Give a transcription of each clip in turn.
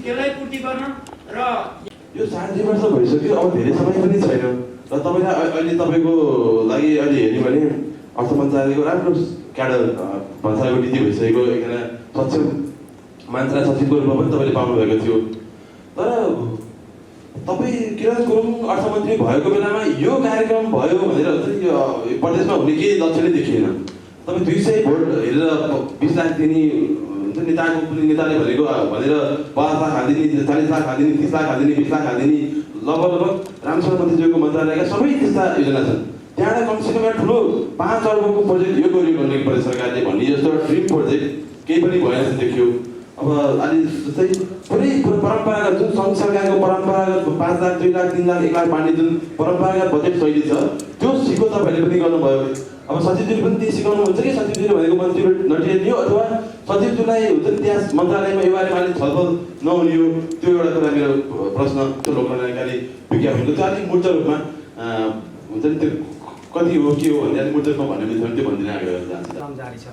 त्यसलाई पूर्ति गर्न र यो 4.5 वर्ष भइसक्यो, अब धेरै समय पनि छैन र तपाईँलाई अहिले तपाईँको लागि अहिले हेर्ने भने अर्थ मन्त्रालयको राम्रो क्याडर मन्त्रालयको नीति भइसकेको एकजना सक्षम मन्त्रालय सचिवको रूपमा पनि तपाईँले पाउनुभएको थियो। तर तपाईँ किरण गुरुङ अर्थमन्त्री भएको बेलामा यो कार्यक्रम भयो भनेर यो प्रदेशमा हुने केही लक्ष्य नै देखिएन। तपाईँ 200 भोट हेरेर 20 लाख दिने नेताले भनेको भनेर 50 लाख हालिदिने, 40 लाख हालिदिने, 30 लाख हालिदिने, 20 लाख हालिदिने, लगभग रामचन्द्र मन्त्रीज्यूको मन्त्रालयका सबै त्यस्ता योजना छन्। त्यहाँबाट कमसेकम एउटा ठुलो 5 अर्बको प्रोजेक्ट यो गर्यो भने प्रदेश सरकारले भन्ने जस्तो ड्रिम प्रोजेक्ट केही पनि भएन जस्तो देखियो। अब अलि जस्तै पुरै परम्परागत जुन सङ्घ सरकारको परम्परागत 5 लाख, 2 लाख, 3 लाख, 1 लाख बाँड्ने जुन परम्परागत बजेट शैली छ त्यो सिको तपाईँहरूले पनि गर्नुभयो। अब सचिवज्यूले पनि त्यही सिकाउनुहुन्छ कि सचिवज्यूले भनेको मन्त्रीले नटिदियो अथवा सचिवज्यूलाई हुन्छ नि त्यहाँ मन्त्रालयमा यो बारेमा अलिक छलफल नहुने हो, त्यो एउटा कुरा मेरो प्रश्न त्यो लोककल्याणकारी विज्ञापनको त्यो अलिक मूर्त रूपमा हुन्छ नि त्यो कति हो के हो भन्ने अलिक मूर्त रूपमा भन्ने बित्थामा त्यो भनिदिन आग्रह जान्छ। जारी छ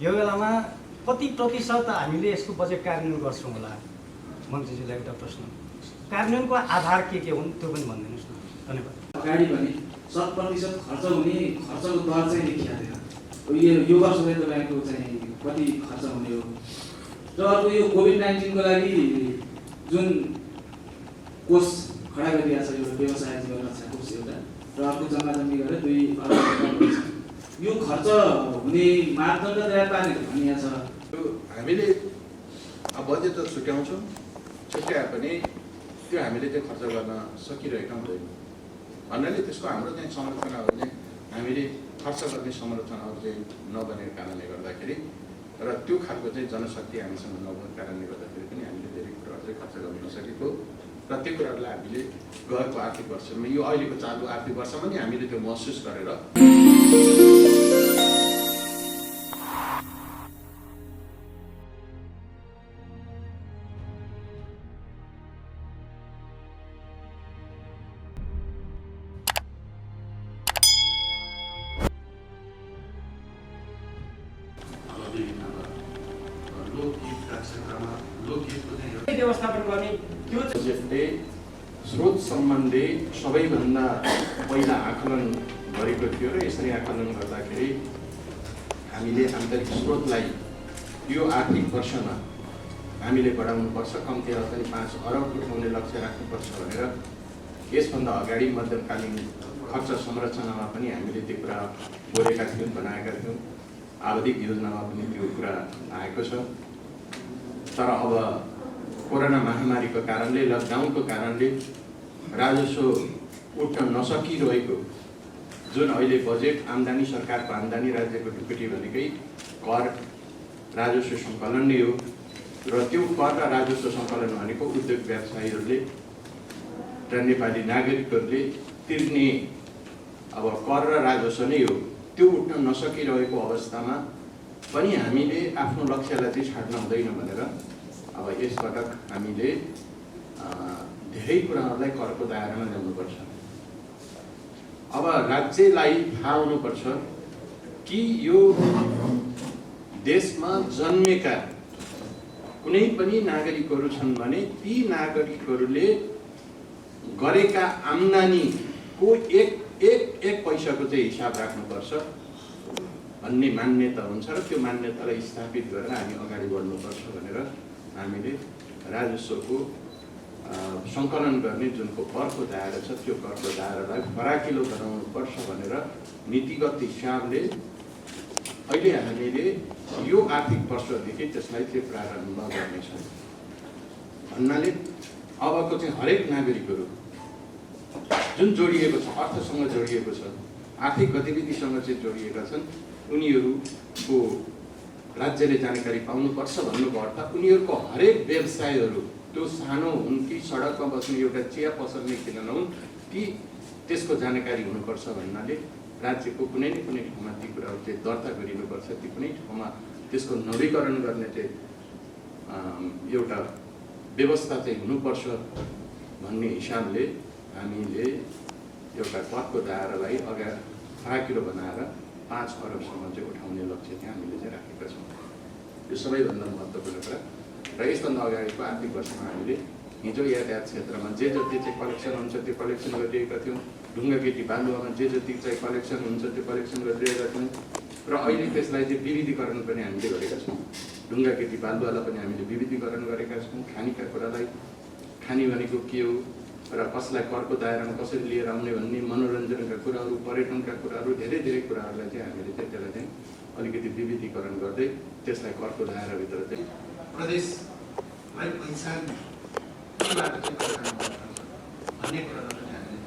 यो बेलामा कति प्रतिशत हामीले यसको बजेट कार्यान्वयन गर्छौँ होला? मन्त्रीज्यूलाई एउटा प्रश्न, कार्यान्वयनको आधार के हुन् त्यो पनि भनिदिनुहोस् न। धन्यवाद। अगाडि भने 100% खर्च हुने खर्चको दर चाहिँ लेखिएको थियो। यो वर्ष चाहिँ तपाईँको चाहिँ कति खर्च हुने हो र अर्को यो कोभिड-19 को लागि जुन कोष खडा गरिएको छ, एउटा व्यवसाय जीवन रक्षा कोष एउटा र अर्को जम्मा जम्मी गरेर 2 अर्ब छ। यो खर्च हुने मापदण्ड तयार पार्ने भनिएको छ। हामीले बजेट त छुट्याउँछौँ, छुट्याए पनि त्यो हामीले चाहिँ खर्च गर्न सकिरहेका हुँदैन भन्नाले त्यसको हाम्रो चाहिँ संरचनाहरू चाहिँ हामीले खर्च गर्ने संरचनाहरू चाहिँ नबनेको कारणले गर्दाखेरि र त्यो खालको चाहिँ जनशक्ति हामीसँग नभएको कारणले गर्दाखेरि पनि हामीले धेरै कुराहरू चाहिँ खर्च गर्न नसकेको र त्यो कुराहरूलाई हामीले गएको आर्थिक वर्षमा यो अहिलेको चालु आर्थिक वर्षमा नि हामीले त्यो महसुस गरेर व्यवस्थापन गर्ने त्यो बजेटले स्रोत सम्बन्धी सबैभन्दा पहिला आकलन गरेको थियो र यसरी आकलन गर्दाखेरि हामीले आन्तरिक स्रोतलाई यो आर्थिक वर्षमा हामीले बढाउनुपर्छ, कम्तीमा पनि 5 अरब उठाउने लक्ष्य राख्नुपर्छ भनेर यसभन्दा अगाडि मध्यकालीन खर्च संरचनामा पनि हामीले त्यो कुरा बोलेका थियौँ, बनाएका थियौँ। आवधिक योजनामा पनि त्यो कुरा आएको छ। तर अब कोरोना महामारीको कारणले, लकडाउनको कारणले राजस्व उठ्न नसकिरहेको जुन अहिले बजेट आम्दानी, सरकारको आम्दानी, राज्यको ढुकुटी भनेकै कर राजस्व सङ्कलन नै हो र त्यो कर र राजस्व सङ्कलन भनेको उद्योग व्यवसायीहरूले र नेपाली नागरिकहरूले तिर्ने अब कर र राजस्व नै हो। त्यो उठ्न नसकिरहेको अवस्थामा पनि हामीले आफ्नो लक्ष्यलाई चाहिँ छाड्न हुँदैन भनेर अब यसपटक हामीले धेरै कुराहरूलाई करको दायरामा ल्याउनुपर्छ। अब राज्यलाई थाहा हुनुपर्छ कि यो देशमा जन्मेका कुनै पनि नागरिकहरू छन् भने ती नागरिकहरूले गरेका आम्दानीको एक पैसाको चाहिँ हिसाब राख्नुपर्छ भन्ने मान्यता हुन्छ र त्यो मान्यतालाई स्थापित गरेर हामी अगाडि बढ्नुपर्छ भनेर हामीले राजस्वको सङ्कलन गर्ने जुनको करको दायरा छ त्यो करको दायरालाई फराकिलो बनाउनुपर्छ भनेर नीतिगत हिसाबले अहिले हामीले यो आर्थिक वर्षदेखि त्यसलाई चाहिँ प्रारम्भ गर्नेछौँ भन्नाले अबको चाहिँ हरेक नागरिकहरू जुन जोडिएको छ, अर्थसँग जोडिएको छ, आर्थिक गतिविधिसँग चाहिँ जोडिएका छन्, उनीहरूको राज्यले जानकारी पाउनुपर्छ भन्नुको अर्थ उनीहरूको हरेक व्यवसायहरू त्यो सानो हुन् कि सडकमा बस्ने एउटा चिया पसल नै किन नहुन् ती त्यसको जानकारी हुनुपर्छ भन्नाले राज्यको कुनै न कुनै ठाउँमा ती कुराहरू चाहिँ दर्ता गरिनुपर्छ, ती कुनै ठाउँमा त्यसको नवीकरण गर्ने चाहिँ एउटा व्यवस्था चाहिँ हुनुपर्छ भन्ने हिसाबले हामीले एउटा करको दायरालाई अगाडि फराकिलो बनाएर 5 अरबसम्म चाहिँ उठाउने लक्ष्य चाहिँ हामीले चाहिँ राखेका छौँ। यो सबैभन्दा महत्त्वपूर्ण कुरा र यसभन्दा अगाडिको आर्थिक वर्षमा हामीले हिजो यातायात क्षेत्रमा जे जति चाहिँ कलेक्सन हुन्छ त्यो कलेक्सन गरिरहेका थियौँ। ढुङ्गाकेटी बालुवामा जे जति चाहिँ कलेक्सन हुन्छ त्यो कलेक्सन गरिरहेका थियौँ र अहिले त्यसलाई चाहिँ विविधीकरण पनि हामीले गरेका छौँ। ढुङ्गाकेटी बालुवालाई पनि हामीले विविधीकरण गरेका छौँ। खानीका कुरालाई खानी भनेको के हो र कसलाई करको दायरामा कसरी लिएर आउने भन्ने, मनोरञ्जनका कुराहरू, पर्यटनका कुराहरू, धेरै धेरै कुराहरूलाई चाहिँ हामीले चाहिँ त्यसलाई चाहिँ अलिकति विविधीकरण गर्दै त्यसलाई करको दायराभित्र चाहिँ प्रदेशलाई पहिचान कतिबाट चाहिँ पहिचान भन्ने कुरालाई पनि हामीले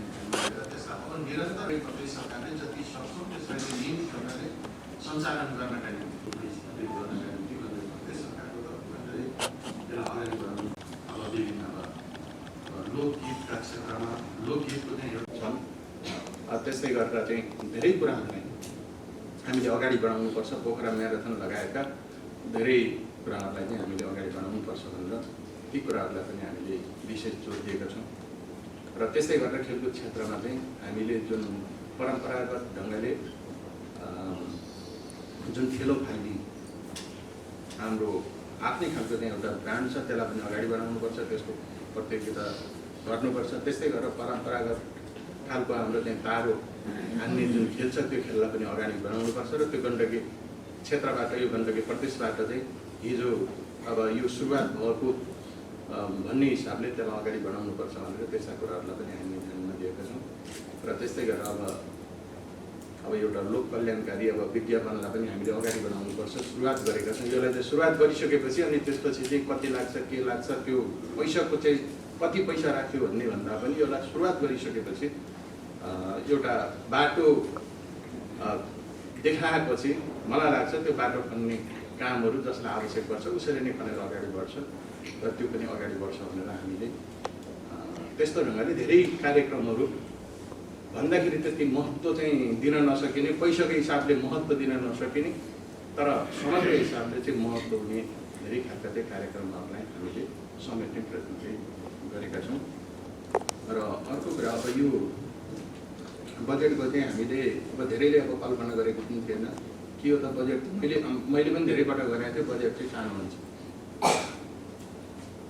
त्यसलाई अब निरन्तरै प्रदेश सरकारले जति सक्छौँ त्यसलाई चाहिँ नियमित ढङ्गले सञ्चालन गर्नका निम्ति प्रदेश सरकारको तर्फबाट त्यसलाई अगाडि बढाउनु। अब विभिन्न लोकगीतका क्षेत्रमा लोकगीतको चाहिँ एउटा छन्। त्यस्तै गरेर चाहिँ धेरै कुराहरूलाई हामीले अगाडि बढाउनुपर्छ। पोखरा म्याराथन लगायतका धेरै कुराहरूलाई चाहिँ हामीले अगाडि बढाउनुपर्छ भनेर ती कुराहरूलाई पनि हामीले विशेष जोड दिएका छौँ। र त्यस्तै गरेर खेलकुद क्षेत्रमा चाहिँ हामीले जुन परम्परागत ढङ्गले जुन ठेलो फाल्ने हाम्रो आफ्नै खालको चाहिँ एउटा ब्रान्ड छ, त्यसलाई पनि अगाडि बढाउनुपर्छ, त्यसको प्रतियोगिता गर्नुपर्छ। त्यस्तै गरेर परम्परागत खालको हाम्रो चाहिँ तारो हान्ने जुन खेल छ त्यो खेललाई पनि अगाडि बढाउनुपर्छ र त्यो गण्डकी क्षेत्रबाट, यो गण्डकी प्रदेशबाट चाहिँ हिजो अब यो सुरुवात भएको भन्ने हिसाबले त्यसलाई अगाडि बढाउनुपर्छ भनेर त्यस्ता कुराहरूलाई पनि हामीले ध्यानमा दिएका छौँ। र त्यस्तै गरेर अब एउटा लोक कल्याणकारी अब विज्ञापनलाई पनि हामीले अगाडि बढाउनुपर्छ, सुरुवात गरेका छौँ। यसलाई चाहिँ सुरुवात गरिसकेपछि अनि त्यसपछि चाहिँ कति लाग्छ, के लाग्छ, त्यो पैसाको चाहिँ कति पैसा राख्यो भन्ने भन्दा पनि यसलाई सुरुवात गरिसकेपछि एउटा बाटो देखाएपछि मलाई लाग्छ त्यो बाटो खन्ने कामहरू जसलाई आवश्यक पर्छ उसरी नै खनेर अगाडि बढ्छ र त्यो पनि अगाडि बढ्छ भनेर हामीले त्यस्तो ढङ्गले धेरै कार्यक्रमहरू भन्दाखेरि त्यति महत्त्व चाहिँ दिन नसकिने, पैसाको हिसाबले महत्त्व दिन नसकिने तर समग्र हिसाबले चाहिँ महत्त्व हुने धेरै खालका चाहिँ कार्यक्रमहरूलाई हामीले समेट्ने प्रयत्न चाहिँ गरेका छौँ। र अर्को कुरा अब यो बजेटको चाहिँ हामीले अब धेरैले अब कल्पना गरेको पनि थिएन के हो त बजेट। मैले पनि धेरैपल्ट गरेको थिएँ बजेट चाहिँ सानो हुन्छ,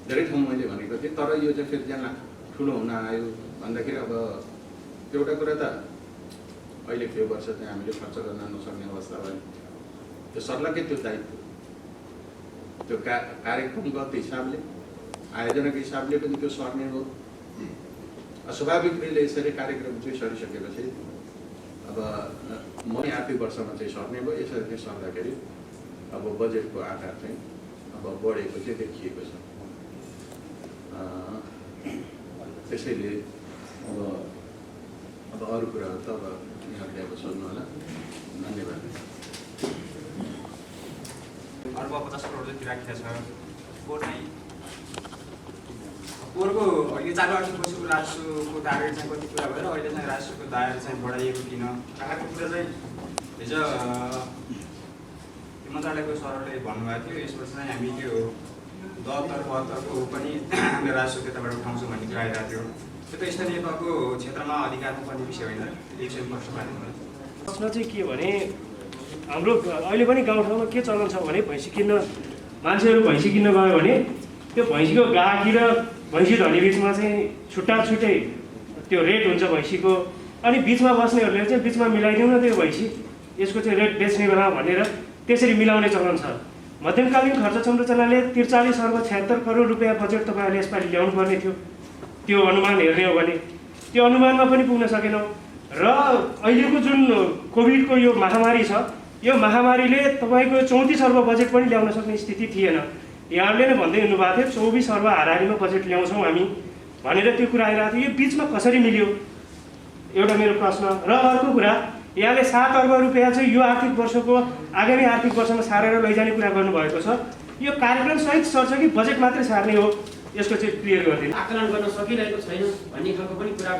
धेरै ठाउँ मैले भनेको थिएँ। तर यो चाहिँ फेरि चाहिँ ठुलो हुन आयो भन्दाखेरि अब एउटा कुरा त अहिले यो वर्ष चाहिँ हामीले खर्च गर्न नसक्ने अवस्था भयो। त्यो सर्लकै त्यो दायित्व त्यो कार्यक्रमगत हिसाबले आयोजनाको हिसाबले पनि त्यो सर्ने हो। स्वाभाविक रूपले यसरी कार्यक्रम चाहिँ सरिसकेपछि अब म आर्थिक वर्षमा चाहिँ सर्ने भयो। यसरी चाहिँ सर्दाखेरि अब बजेटको आकार चाहिँ अब बढेको चाहिँ देखिएको छ। त्यसैले अब अरू कुराहरू त अब यहाँले अब सोध्नु होला। धन्यवाद। 50 करोड जति राखिएको छ। पोहोरको यो चालु आर्थिक वर्षको राजस्वको टार्गेट चाहिँ कति पुरा भएर अहिले चाहिँ राजस्वको दायरा चाहिँ बढाइएको किन? अर्को कुरा चाहिँ हिजो मन्त्रालयको सरले भन्नुभएको थियो यस वर्ष चाहिँ हामी त्यो 72-72को पनि हामीले राजस्व त्यताबाट उठाउँछौँ भन्ने कुरा आइरहेको थियो। त्यो त स्थानीय तहको क्षेत्रमा अधिकारमा पर्ने विषय होइन। इलेक्सन प्रश्न प्रश्न चाहिँ के भने हाम्रो अहिले पनि गाउँठाउँमा के चलन छ भने भैँसी किन्न मान्छेहरू भैँसी किन्न गयो भने त्यो भैँसीको गाहकी र भैँसी धनी बिचमा चाहिँ छुट्टा छुट्टै त्यो रेट हुन्छ भैँसीको। अनि बिचमा बस्नेहरूले चाहिँ बिचमा मिलाइदिउँ न त्यो भैँसी यसको चाहिँ रेट बेच्ने बेला भनेर त्यसरी मिलाउने चलन छ। मध्यमकालीन खर्च संरचनाले 43 अर्ब 76 करोड रुपियाँ बजेट तपाईँहरूले यसपालि ल्याउनु पर्ने थियो। त्यो अनुमान हेर्ने हो भने त्यो अनुमानमा पनि पुग्न सकेनौँ। र अहिलेको जुन कोभिडको यो महामारी छ यो महामारीले तपाईँको 34 अर्ब बजेट पनि ल्याउन सक्ने स्थिति थिएन। यहाँहरूले नै भन्दै हुनुभएको थियो 24 अर्ब हाराहारीमा बजेट ल्याउँछौँ हामी भनेर त्यो कुरा आइरहेको थियो। यो बिचमा कसरी मिल्यो एउटा मेरो प्रश्न। र अर्को कुरा यहाँले 7 अर्ब रुपियाँ चाहिँ यो आर्थिक वर्षको आगामी आर्थिक वर्षमा सारेर लैजाने कुरा गर्नुभएको छ। यो कार्यक्रम सहित सर्छ कि बजेट मात्रै सार्ने हो यसको चाहिँ क्लियर गरिदिनु। आकलन गर्न सकिरहेको छैन भन्ने खालको पनि कुरा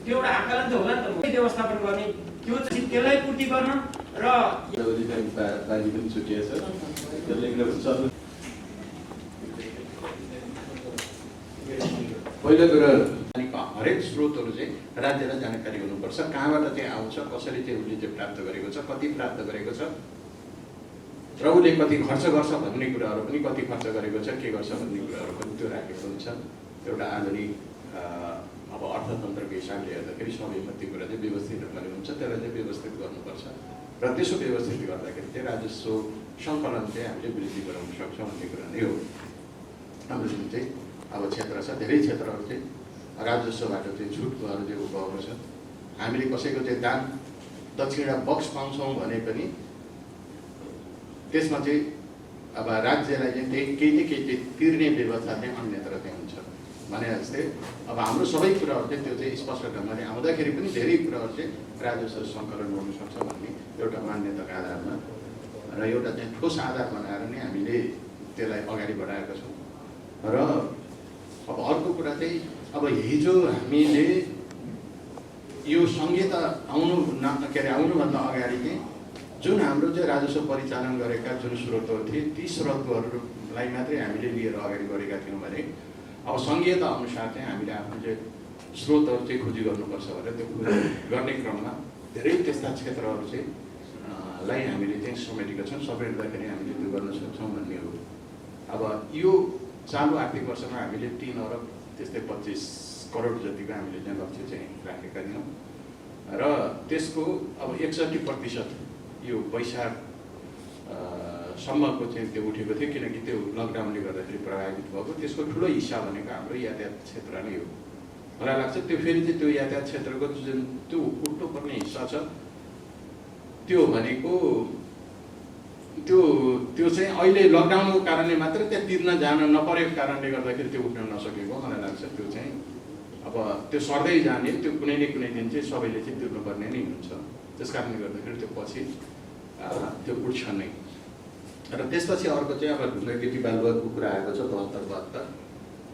त्यो एउटा आकलन त होला नि त व्यवस्थापन गर्ने त्यो चाहिँ त्यसलाई पूर्ति गर्न र अधिकारी पनि छुटिएको छ त्यसले पहिलो कुरा हरेक स्रोतहरू चाहिँ राज्यलाई जानकारी हुनुपर्छ। कहाँबाट चाहिँ आउँछ, कसरी चाहिँ उसले चाहिँ प्राप्त गरेको छ, कति प्राप्त गरेको छ, र उसले कति खर्च गर्छ भन्ने कुराहरू पनि कति खर्च गरेको छ के गर्छ भन्ने कुराहरू पनि त्यो राखेको हुन्छ। एउटा आधुनिक अब अर्थतन्त्रको हिसाबले हेर्दाखेरि सबै कति कुरा चाहिँ व्यवस्थित ढङ्गले हुन्छ, त्यसलाई चाहिँ व्यवस्थित गर्नुपर्छ र त्यसो व्यवस्थित गर्दाखेरि चाहिँ राजस्व सङ्कलन चाहिँ हामीले वृद्धि गराउन सक्छौँ भन्ने कुरा नै हो। हाम्रो जुन चाहिँ अब क्षेत्र छ, धेरै क्षेत्रहरू चाहिँ राजस्वबाट चाहिँ छुटहरू चाहिँ उपभोग छ। हामीले कसैको चाहिँ दान दक्षिणा बक्स पाउँछौँ भने पनि त्यसमा चाहिँ अब राज्यलाई चाहिँ केही न केही चाहिँ तिर्ने व्यवस्था चाहिँ अन्यत्र चाहिँ हुन्छ भने जस्तै अब हाम्रो सबै कुराहरू चाहिँ त्यो चाहिँ स्पष्ट ढङ्गले आउँदाखेरि पनि धेरै कुराहरू चाहिँ राजस्व सङ्कलन गर्नु सक्छ भन्ने एउटा मान्यताको आधारमा र एउटा चाहिँ ठोस आधार बनाएर नै हामीले त्यसलाई अगाडि बढाएका छौँ। र अब अर्को कुरा चाहिँ अब हिजो हामीले यो संहिता आउनुभन्दा अगाडि चाहिँ जुन हाम्रो चाहिँ राजस्व परिचालन गरेका जुन स्रोतहरू थिए ती स्रोतहरूलाई मात्रै हामीले लिएर अगाडि बढेका थियौँ भने अब संहिता अनुसार चाहिँ हामीले आफ्नो चाहिँ स्रोतहरू चाहिँ खोजी गर्नुपर्छ भनेर त्यो खोजी गर्ने क्रममा धेरै त्यस्ता क्षेत्रहरू चाहिँ लाई हामीले चाहिँ समेटेका छौँ। समेट्दाखेरि हामीले त्यो गर्न सक्छौँ भन्ने हो। अब यो चालु आर्थिक वर्षमा हामीले 3 अरब त्यस्तै 25 करोड जतिको हामीले चाहिँ लक्ष्य चाहिँ राखेका थियौँ र त्यसको अब 61% यो वैशाख सम्मको चाहिँ त्यो उठेको थियो, किनकि त्यो लकडाउनले गर्दाखेरि प्रभावित भएको। त्यसको ठुलो हिस्सा भनेको हाम्रो यातायात क्षेत्र नै हो। मलाई लाग्छ त्यो फेरि चाहिँ त्यो यातायात क्षेत्रको जुन त्यो उठ्नुपर्ने हिस्सा छ त्यो भनेको त्यो चाहिँ अहिले लकडाउनको कारणले मात्र त्यहाँ तिर्न जान नपरेको कारणले गर्दाखेरि त्यो उठ्न नसकेको मलाई लाग्छ। त्यो चाहिँ अब त्यो सर्दै जाने, त्यो कुनै न कुनै दिन चाहिँ सबैले चाहिँ तिर्नुपर्ने नै हुन्छ। त्यस कारणले गर्दाखेरि त्यो पछि त्यो उठ्छ नै। र त्यसपछि अर्को चाहिँ अब ढुङ्गाकेटी बालुवाको कुरा आएको छ 72-72।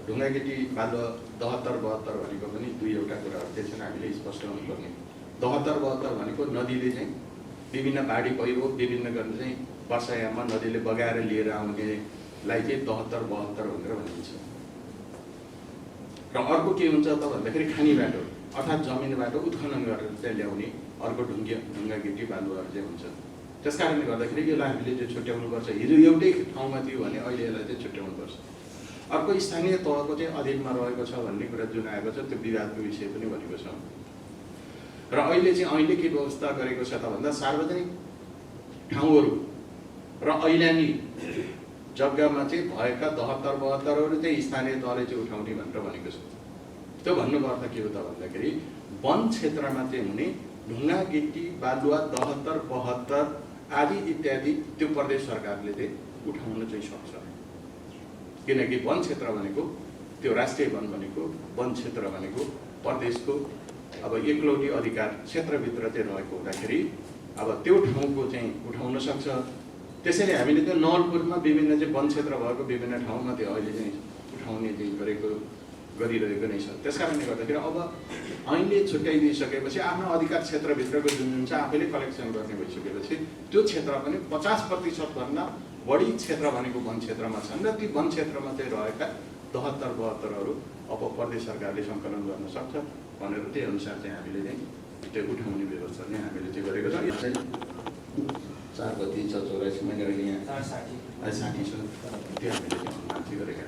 ढुङ्गाकेटी बालुवा 72-72 भनेको पनि दुईवटा कुराहरू त्यसमा हामीले स्पष्ट हुनुपर्ने। 72-72 भनेको नदीले चाहिँ विभिन्न बाढी पहिरो विभिन्न गर्ने चाहिँ वर्षायाममा नदीले बगाएर लिएर आउनेलाई चाहिँ 72-72 भनेर भनिन्छ। र अर्को के हुन्छ त भन्दाखेरि खानी बाटो अर्थात् जमिनबाट उत्खनन गरेर चाहिँ ल्याउने अर्को ढुङ्गाकेटी बालुवाहरू चाहिँ हुन्छ। त्यस कारणले गर्दाखेरि यसलाई हामीले चाहिँ छुट्याउनुपर्छ। हिजो एउटै ठाउँमा थियो भने अहिले यसलाई चाहिँ छुट्याउनुपर्छ। अर्को स्थानीय तहको चाहिँ अधीनमा रहेको छ भन्ने कुरा जुन आएको छ त्यो विवादको विषय पनि भनेको छ। र अहिले के व्यवस्था गरेको छ त भन्दा सार्वजनिक ठाउँहरू र ऐलानी जग्गामा चाहिँ भएका 72-72हरू चाहिँ स्थानीय तहले चाहिँ उठाउने भनेर भनेको छ। त्यो भन्नुको अर्थ के हो त भन्दाखेरि वन क्षेत्रमा चाहिँ हुने ढुङ्गाकेटी बालुवा 72-72 आदि इत्यादि त्यो प्रदेश सरकारले चाहिँ उठाउन चाहिँ सक्छ। किनकि वन क्षेत्र भनेको त्यो राष्ट्रिय वन भनेको वन क्षेत्र भनेको प्रदेशको अब एकलौटी अधिकार क्षेत्रभित्र चाहिँ रहेको हुँदाखेरि अब त्यो ठाउँको चाहिँ उठाउन सक्छ। त्यसैले हामीले त्यो नवलपुरमा विभिन्न चाहिँ वन क्षेत्र भएको विभिन्न ठाउँमा त्यो अहिले चाहिँ उठाउने चाहिँ गरिरहेको नै छ। त्यस कारणले गर्दाखेरि अब ऐनले छुट्याइदिइसकेपछि आफ्नो अधिकार क्षेत्रभित्रको जुन छ आफैले कलेक्सन गर्ने भइसकेपछि त्यो क्षेत्र पनि 50% भन्दा बढी क्षेत्र भनेको वन क्षेत्रमा छन् र ती वन क्षेत्रमा चाहिँ रहेका 72-72हरू अब प्रदेश सरकारले सङ्कलन गर्न सक्छ भनेर त्यही अनुसार चाहिँ हामीले चाहिँ त्यो उठाउने व्यवस्था नै हामीले चाहिँ गरेको छ। यो चाहिँ 4 गति 84 मैले अहिले यहाँ 60 छ त्यो हामीले मान्छे गरेका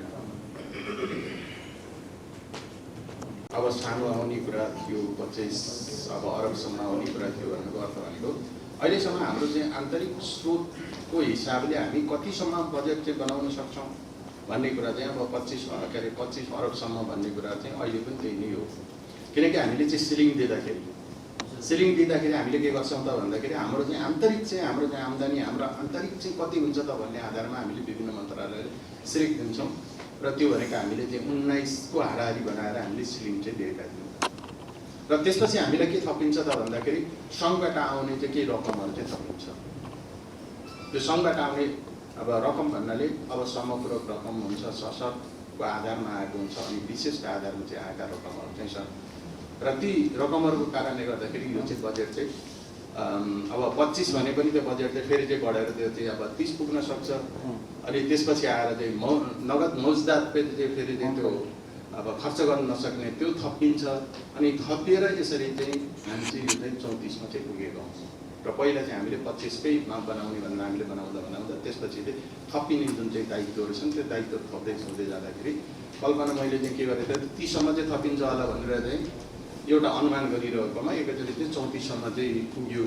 अब सानो आउने कुरा थियो 25 अब अरबसम्म आउने कुरा थियो भन्नुको अर्थ भनेको अहिलेसम्म हाम्रो चाहिँ आन्तरिक स्रोतको हिसाबले हामी कतिसम्म बजेट चाहिँ बनाउन सक्छौँ भन्ने कुरा चाहिँ अब 25 अरबसम्म भन्ने कुरा चाहिँ अहिले पनि त्यही नै हो। किनकि हामीले चाहिँ सिलिङ दिँदाखेरि हामीले के गर्छौँ त भन्दाखेरि हाम्रो चाहिँ आन्तरिक चाहिँ हाम्रो चाहिँ आम्दानी हाम्रो आन्तरिक चाहिँ कति हुन्छ त भन्ने आधारमा हामीले विभिन्न मन्त्रालयले सिलिङ दिन्छौँ र त्यो भनेको हामीले चाहिँ 19को हाराहारी बनाएर हामीले सिलिङ चाहिँ दिएका थियौँ। र त्यसपछि हामीलाई के थपिन्छ त भन्दाखेरि सङ्घबाट आउने चाहिँ केही रकमहरू चाहिँ थपिन्छ। त्यो सङ्घबाट आउने अब रकम भन्नाले अब समपूरक रकम हुन्छ, सशर्तको आधारमा आएको हुन्छ अनि विशेषको आधारमा चाहिँ आएका रकमहरू चाहिँ छ। र ती रकमहरूको कारणले गर्दाखेरि यो चाहिँ बजेट चाहिँ अब 25 भने पनि त्यो बजेट चाहिँ फेरि चाहिँ बढेर त्यो चाहिँ अब 30 पुग्न सक्छ। अनि त्यसपछि आएर चाहिँ नगद मौजदात चाहिँ फेरि चाहिँ त्यो अब खर्च गर्न नसक्ने त्यो थपिन्छ अनि थपिएर यसरी चाहिँ हामी चाहिँ यो चाहिँ 34मा चाहिँ पुगेको हौँ। र पहिला चाहिँ हामीले 25मा बनाउने भनेर हामीले बनाउँदा त्यसपछि थपिने जुन चाहिँ दायित्वहरू छन् त्यो दायित्व थप्दै जाँदाखेरि कल्पना मैले चाहिँ के गरेँ त 30सम्म चाहिँ थपिन्छ होला भनेर चाहिँ एउटा अनुमान गरिरहेकोमा एकैचोटि चाहिँ 34सम्म चाहिँ पुग्यो।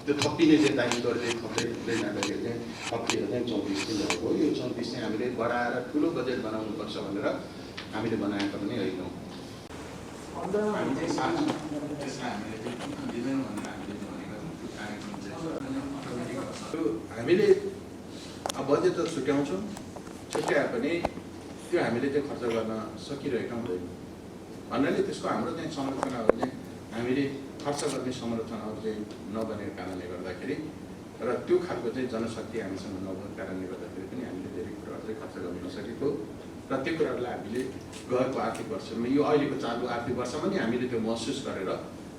त्यो थपिने चाहिँ दायित्वहरू चाहिँ थप्दै जाँदाखेरि चाहिँ थपिएर चाहिँ 34 चाहिँ गएको हो। यो 34 चाहिँ हामीले बढाएर ठुलो बजेट बनाउनुपर्छ भनेर हामीले बनाएको पनि होइनौँ। हामी चाहिँ सानो त्यसलाई हामीले चाहिँ दिँदैन भनेर हामीले भनेका छौँ। कार्यक्रम चाहिँ हामीले बजेट त छुट्याउँछौँ, छुट्याए पनि त्यो हामीले चाहिँ खर्च गर्न सकिरहेका हुँदैन भन्नाले त्यसको हाम्रो चाहिँ संरचनाहरू चाहिँ हामीले खर्च गर्ने संरचनाहरू चाहिँ नबनेको कारणले गर्दाखेरि र त्यो खालको चाहिँ जनशक्ति हामीसँग नभएको कारणले गर्दाखेरि पनि हामीले धेरै कुराहरू चाहिँ खर्च गर्न नसकेको र त्यो कुराहरूलाई हामीले गएको आर्थिक वर्षमा यो अहिलेको चालु आर्थिक वर्षमा नि हामीले त्यो महसुस गरेर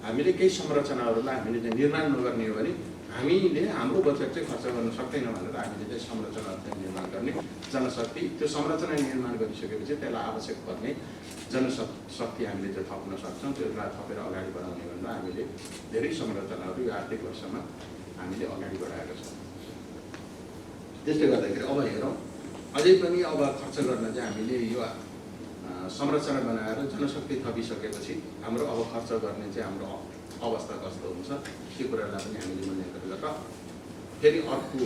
हामीले केही संरचनाहरूलाई हामीले चाहिँ निर्माण नगर्ने हो भने हामीले हाम्रो बजेट चाहिँ खर्च गर्न सक्दैन भनेर हामीले चाहिँ संरचनाहरू चाहिँ निर्माण गर्ने जनशक्ति त्यो संरचना निर्माण गरिसकेपछि त्यसलाई आवश्यक पर्ने जनशक्ति हामीले चाहिँ थप्न सक्छौँ। त्यसलाई थपेर अगाडि बढाउने भनेर हामीले धेरै संरचनाहरू यो आर्थिक वर्षमा हामीले अगाडि बढाएका छौँ। त्यसले गर्दाखेरि अब हेरौँ अझै पनि अब खर्च गर्न चाहिँ हामीले यो संरचना बनाएर जनशक्ति थपिसकेपछि हाम्रो अब खर्च गर्ने चाहिँ हाम्रो अवस्था कस्तो हुन्छ त्यो कुरालाई पनि हामीले मूल्याङ्कन गरेर फेरि अर्को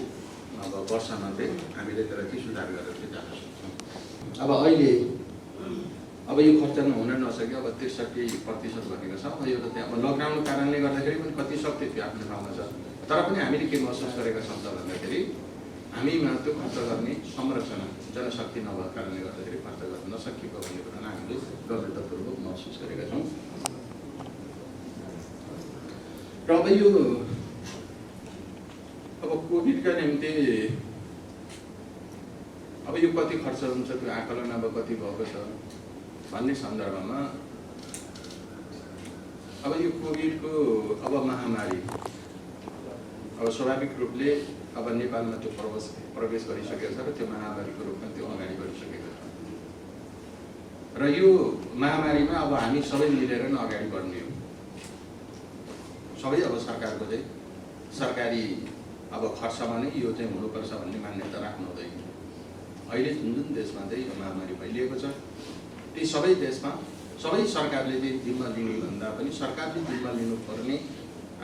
अब वर्षमा चाहिँ हामीले त्यसलाई के सुधार गरेर चाहिँ जान सक्छौँ। अब अहिले अब यो खर्च हुन नसक्यो अब 63% भनेको छ। अब यो त त्यहाँ अब लकडाउनको कारणले गर्दाखेरि पनि कति सक्थ्यो त्यो आफ्नो ठाउँमा छ, तर पनि हामीले के महसुस गरेका छौँ त भन्दाखेरि हामीमा त्यो खर्च गर्ने संरचना जनशक्ति नभएको कारणले गर्दाखेरि खर्च गर्न नसकिएको भन्ने कुरालाई हामीले गम्भीरतापूर्वक महसुस गरेका छौँ। र अब यो अब कोभिडका निम्ति अब यो कति खर्च हुन्छ त्यो आकलन अब कति भएको छ भन्ने सन्दर्भमा अब यो कोभिडको अब महामारी अब स्वाभाविक रूपले अब नेपालमा त्यो प्रवेश गरिसकेको छ र त्यो महामारीको रूपमा त्यो अगाडि बढिसकेको छ र यो महामारीमा अब हामी सबै मिलेर नै अगाडि बढ्ने हो। सबै अब सरकारको चाहिँ सरकारी अब खर्चमा नै यो चाहिँ हुनुपर्छ भन्ने मान्यता राख्नु हुँदैन। अहिले जुन देशमा चाहिँ यो महामारी फैलिएको छ ती सबै देशमा सबै सरकारले चाहिँ जिम्मा लिने भन्दा पनि सरकारले जिम्मा लिनुपर्ने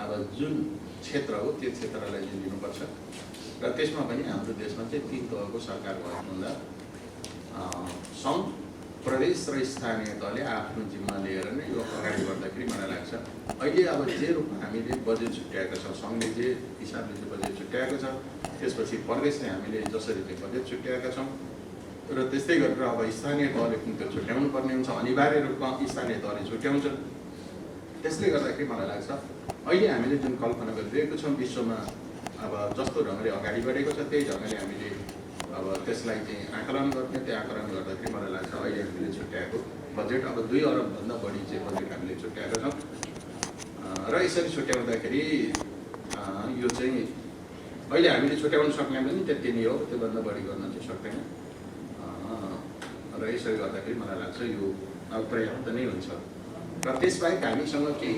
अब जुन क्षेत्र हो त्यो क्षेत्रलाई चाहिँ लिनुपर्छ र त्यसमा पनि हाम्रो देशमा चाहिँ 3 तहको सरकार भएको हुँदा सङ्घ, प्रदेश र स्थानीय तहले आफ्नो जिम्मा लिएर नै यो अगाडि बढ्दाखेरि मलाई लाग्छ अहिले अब जे रूपमा हामीले बजेट छुट्याएका छौँ, सङ्घले जे हिसाबले चाहिँ बजेट छुट्याएको छ त्यसपछि प्रदेशले हामीले जसरी चाहिँ बजेट छुट्याएका छौँ र त्यस्तै गरेर अब स्थानीय तहले पनि त्यो छुट्याउनु पर्ने हुन्छ, अनिवार्य रूपमा स्थानीय तहले छुट्याउँछ। त्यसले गर्दाखेरि मलाई लाग्छ अहिले हामीले जुन कल्पना गरिरहेको छौँ विश्वमा अब जस्तो ढङ्गले अगाडि बढेको छ त्यही ढङ्गले हामीले अब त्यसलाई चाहिँ आकलन गर्ने, त्यो आकलन गर्दाखेरि मलाई लाग्छ अहिले हामीले छुट्याएको बजेट अब 2 अरबभन्दा बढी चाहिँ बजेट हामीले छुट्याएका छौँ र यसरी छुट्याउँदाखेरि यो चाहिँ अहिले हामीले छुट्याउन सक्ने पनि त्यति नै हो, त्योभन्दा बढी गर्न चाहिँ सक्दैन र यसरी गर्दाखेरि मलाई लाग्छ यो पर्याप्त नै हुन्छ। र त्यसबाहेक हामीसँग केही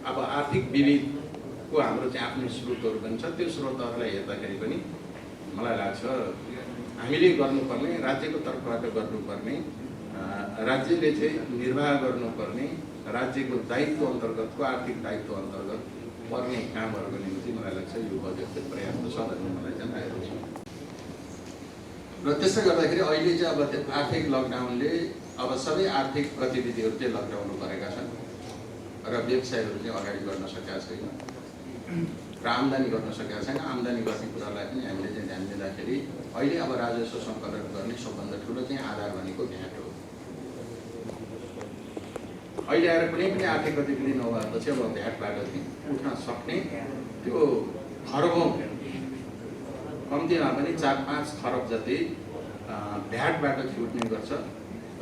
अब आर्थिक विविधको हाम्रो चाहिँ आफ्नो स्रोतहरू पनि छ, त्यो स्रोतहरूलाई हेर्दाखेरि पनि मलाई लाग्छ हामीले गर्नुपर्ने राज्यको तर्फबाट गर्नुपर्ने राज्यले चाहिँ निर्वाह गर्नुपर्ने राज्यको दायित्व अन्तर्गतको आर्थिक दायित्व अन्तर्गत पर्ने कामहरूको निम्ति मलाई लाग्छ यो बजेट चाहिँ पर्याप्त छ भन्ने मलाई चाहिँ लागेको छ। र त्यसले गर्दाखेरि अहिले चाहिँ अब त्यो आर्थिक लकडाउनले अब सबै आर्थिक गतिविधिहरू चाहिँ लकडाउन गरेका छन् र व्यवसायहरू चाहिँ अगाडि बढ्न सकेका छैन र आम्दानी गर्न सकेका छैन। आम्दानी गर्ने कुरालाई पनि हामीले चाहिँ ध्यान दिँदाखेरि अहिले अब राजस्व सङ्कलन गर्ने सबभन्दा ठुलो चाहिँ आधार भनेको भ्याट हो। अहिले आएर कुनै पनि आर्थिक गतिविधि नभएपछि अब भ्याटबाट चाहिँ उठ्न सक्ने त्यो खरबौँ कम्तीमा पनि 4-5 खरब जति भ्याटबाट छुट्ने गर्छ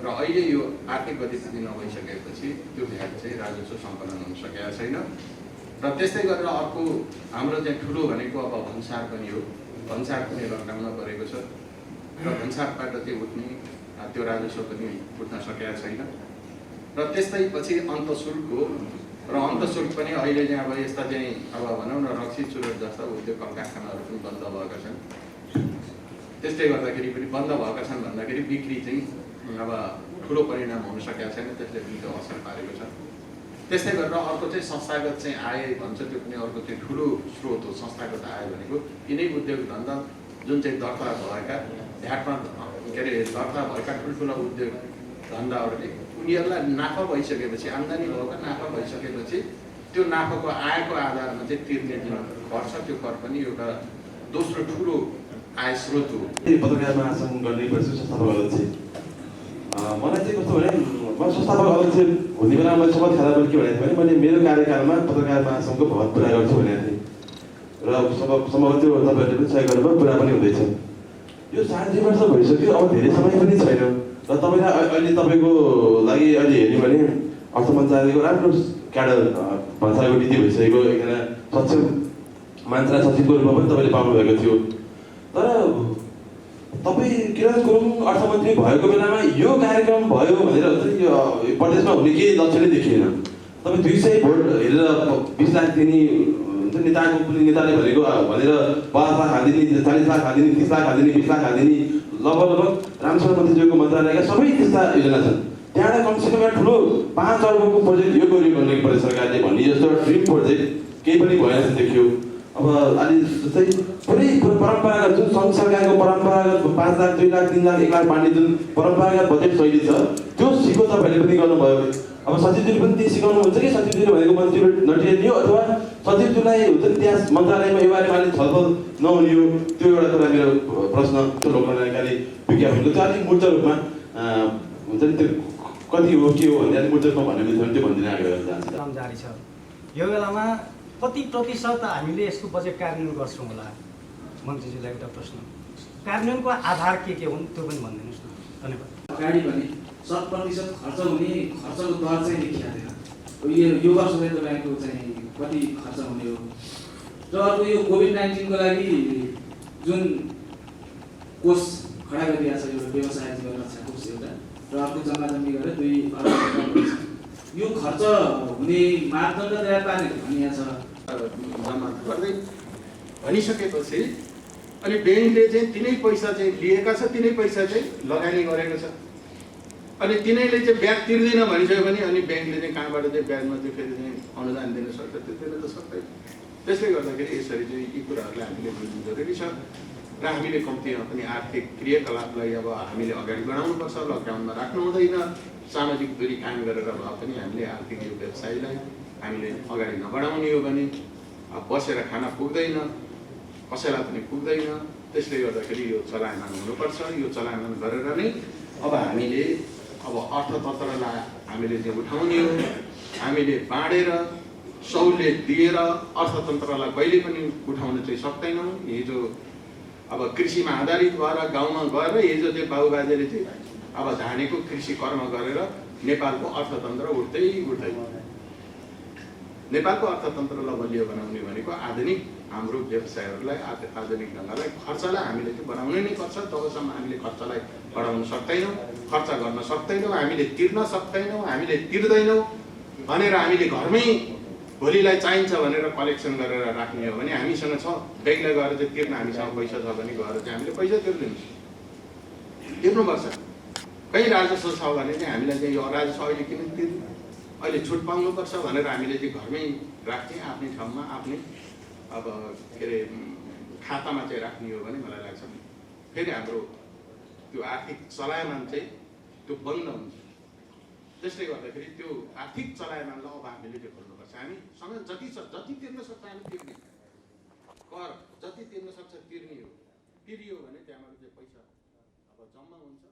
र अहिले यो आर्थिक गतिविधि नभइसकेपछि त्यो भ्याट चाहिँ राजस्व सङ्कलन हुन सकेका छैन। र त्यस्तै गरेर अर्को हाम्रो चाहिँ ठुलो भनेको अब भन्सार पनि हो, भन्सार पनि लकडाउनमा परेको छ र भन्सारबाट चाहिँ उठ्ने त्यो राजस्व पनि उठ्न सकेका छैन। र त्यस्तै पछि अन्तशुल्क हो, र अन्तस्वरूप पनि अहिले चाहिँ अब यस्ता चाहिँ अब भनौँ न रक्सी चुरोट जस्ता उद्योग कल कारखानाहरू पनि बन्द भएका छन्। त्यसले गर्दाखेरि पनि बन्द भएका छन् भन्दाखेरि बिक्री चाहिँ अब ठुलो परिणाम हुन सकेको छैन, त्यसले पनि त्यो असर पारेको छ। त्यस्तै गरेर अर्को चाहिँ संस्थागत चाहिँ आय भन्छ, त्यो पनि अर्को चाहिँ ठुलो स्रोत हो। संस्थागत आय भनेको यिनै उद्योग धन्दा जुन चाहिँ दर्ता भएका भ्याटमा के अरे दर्ता भएका ठुल्ठुला उद्योग धन्दाहरूले उनीहरूलाई नाफा भइसकेपछि, आम्दानी भएको नाफा भइसकेपछि त्यो नाफाको आयको आधारमा चाहिँ तिर्ने जुन कर छ त्यो कर पनि एउटा दोस्रो ठुलो आय स्रोत हो। पत्रकार महासङ्घ गर्ने पर्छ संस्थापक अध्यक्ष। मलाई चाहिँ कस्तो भने म संस्थापक अध्यक्ष हुने बेला मैले शपथ खाँदा पनि के भनेको थिएँ भने मैले मेरो कार्यकालमा पत्रकार महासङ्घको भवन पुरा गर्छु भनेको थिएँ र सम्भवतः त्यो तपाईँहरूले पनि सहयोग गर्नुभयो, पुरा पनि हुँदैछ। यो 3.5 वर्ष भइसक्यो, अब धेरै समय पनि छैन र तपाईँलाई अहिले तपाईँको लागि अहिले हेर्ने भने अर्थ मन्त्रालयको राम्रो क्याडर भन्साको नीति भइसकेको एकजना सक्षम मान्छेलाई सचिवको रूपमा पनि तपाईँले पाउनुभएको थियो। तर तपाईँ किरण गुरुङ अर्थमन्त्री भएको बेलामा यो कार्यक्रम भयो भनेर यो प्रदेशमा हुने केही लक्षणै देखिएन। तपाईँ 200 भोट हेरेर 20 लाख दिने नेताको पनि नेताले भनेको भनेर 50 लाख हालिदिने, 40 लाख हालिदिने, 30 लाख हालिदिने, 20 लाख हालिदिने, लगभग रामचन्द्र मन्त्रीज्यूको मन्त्रालयका सबै त्यस्ता योजना छन्। त्यहाँबाट कमसेकम एउटा ठुलो 5 अर्बको प्रोजेक्ट यो गरियो गर्ने प्रदेश सरकारले भन्ने जस्तो ड्रिम प्रोजेक्ट केही पनि भएन जस्तो देखियो। अब अलि जस्तै पुरै परम्परागत जुन सङ्घ सरकारको परम्परागत 5 लाख, 2 लाख, 3 लाख, 1 लाख बाँड्ने जुन परम्परागत बजेट शैली छ त्यो सिको तपाईँहरूले पनि गर्नुभयो। अब सचिवज्यूले पनि त्यही सिकाउनुहुन्छ कि सचिवज्यूले भनेको मन्त्रीले नटिने हो अथवा सचिवज्यूलाई हुन्छ नि त्यहाँ मन्त्रालयमा यो बारेमा अलिक छलफल नहुने हो, त्यो एउटा कुरा मेरो प्रश्न। त्यो लोककल्याणकारी विज्ञापनको चाहिँ अलिक मूर्त रूपमा हुन्छ नि त्यो कति हो के हो भन्ने अलिक मूर्त रूपमा भन्ने थियो त्यो भनिदिन आग्रह गर्न चाहन्छु। काम जारी छ। यो बेलामा कति प्रतिशत हामीले यसको बजेट कार्यान्वयन गर्छौँ होला? मन्त्रीज्यूलाई एउटा प्रश्न, कार्यान्वयनको आधार के हुन् त्यो पनि भनिदिनुहोस् न। धन्यवाद। अगाडि पनि 100% खर्च हुने खर्चको दर चाहिँ देखिया थिएन। यो वर्षलाई तपाईँको चाहिँ कति खर्च हुने हो र अर्को यो कोभिड-19 को लागि जुन कोष खडा गरिदिएको छ, एउटा व्यवसाय जीवन रक्षा कोष एउटा र अर्को जम्मा जम्मी गरेर 2 अर्ब रुपैयाँ यो खर्च हुने मापदण्ड तयार पार्ने भनिएको छ। जम्मा गर्दै भनिसकेपछि अनि ब्याङ्कले चाहिँ तिनै पैसा चाहिँ लिएका छ, तिनै पैसा चाहिँ लगानी गरेको छ। अनि तिनैले चाहिँ ब्याज तिर्दैन भनिसक्यो भने अनि ब्याङ्कले चाहिँ कहाँबाट चाहिँ ब्याजमा चाहिँ फेरि चाहिँ अनुदान दिन सक्छ? त्यो दिन त सक्दैन। त्यसले गर्दाखेरि यसरी चाहिँ यी कुराहरूलाई हामीले बुझ्नु जरुरी छ र हामीले कम्तीमा पनि आर्थिक क्रियाकलापलाई अब हामीले अगाडि बढाउनुपर्छ। लकडाउनमा राख्नु हुँदैन, सामाजिक दूरी कायम गरेर भए पनि हामीले आर्थिक यो व्यवसायलाई हामीले अगाडि नबढाउने हो भने बसेर खाना पुग्दैन, कसैलाई पनि पुग्दैन। त्यसले गर्दाखेरि यो चलायमान हुनुपर्छ। यो चलायमान गरेर नै अब हामीले अब अर्थतन्त्रलाई हामीले चाहिँ उठाउने हो। हामीले बाँडेर सहुलियत दिएर अर्थतन्त्रलाई कहिले पनि उठाउन चाहिँ सक्दैनौँ। हिजो अब कृषिमा आधारित भएर गाउँमा गएर हिजो चाहिँ बाबुबाजेले चाहिँ अब धानेको कृषि कर्म गरेर नेपालको अर्थतन्त्र उठ्दै नेपालको अर्थतन्त्रलाई बलियो बनाउने भनेको आधुनिक हाम्रो व्यवसायहरूलाई आधुनिक ढङ्गलाई खर्चलाई हामीले चाहिँ बनाउनै नै पर्छ। तबसम्म हामीले खर्चलाई बढाउन सक्दैनौँ, खर्च गर्न सक्दैनौँ, हामीले तिर्न सक्दैनौँ, हामीले तिर्दैनौँ भनेर हामीले घरमै भोलिलाई चाहिन्छ भनेर कलेक्सन गरेर राख्ने हो भने हामीसँग छ, ब्याङ्कलाई गएर चाहिँ तिर्न हामीसँग पैसा छ भने गएर चाहिँ हामीले पैसा तिर्नुपर्छ। कहीँ राजस्व छ भने चाहिँ हामीलाई चाहिँ यो राजस्व अहिले किन तिर्नु, अहिले छुट पाउनुपर्छ भनेर हामीले चाहिँ घरमै राख्ने, आफ्नै ठाउँमा आफ्नै अब के अरे खातामा चाहिँ राख्ने हो भने मलाई लाग्छ फेरि हाम्रो त्यो आर्थिक चलायमान चाहिँ त्यो बन्द हुन्छ। त्यसले गर्दाखेरि त्यो आर्थिक चलायमानलाई अब हामीले त्यो खोल्नुपर्छ। हामीसँग जति छ, जति तिर्न सक्छ हामी तिर्ने, कर जति तिर्न सक्छ तिर्ने हो। तिरियो भने त्यहाँबाट चाहिँ पैसा अब जम्मा हुन्छ।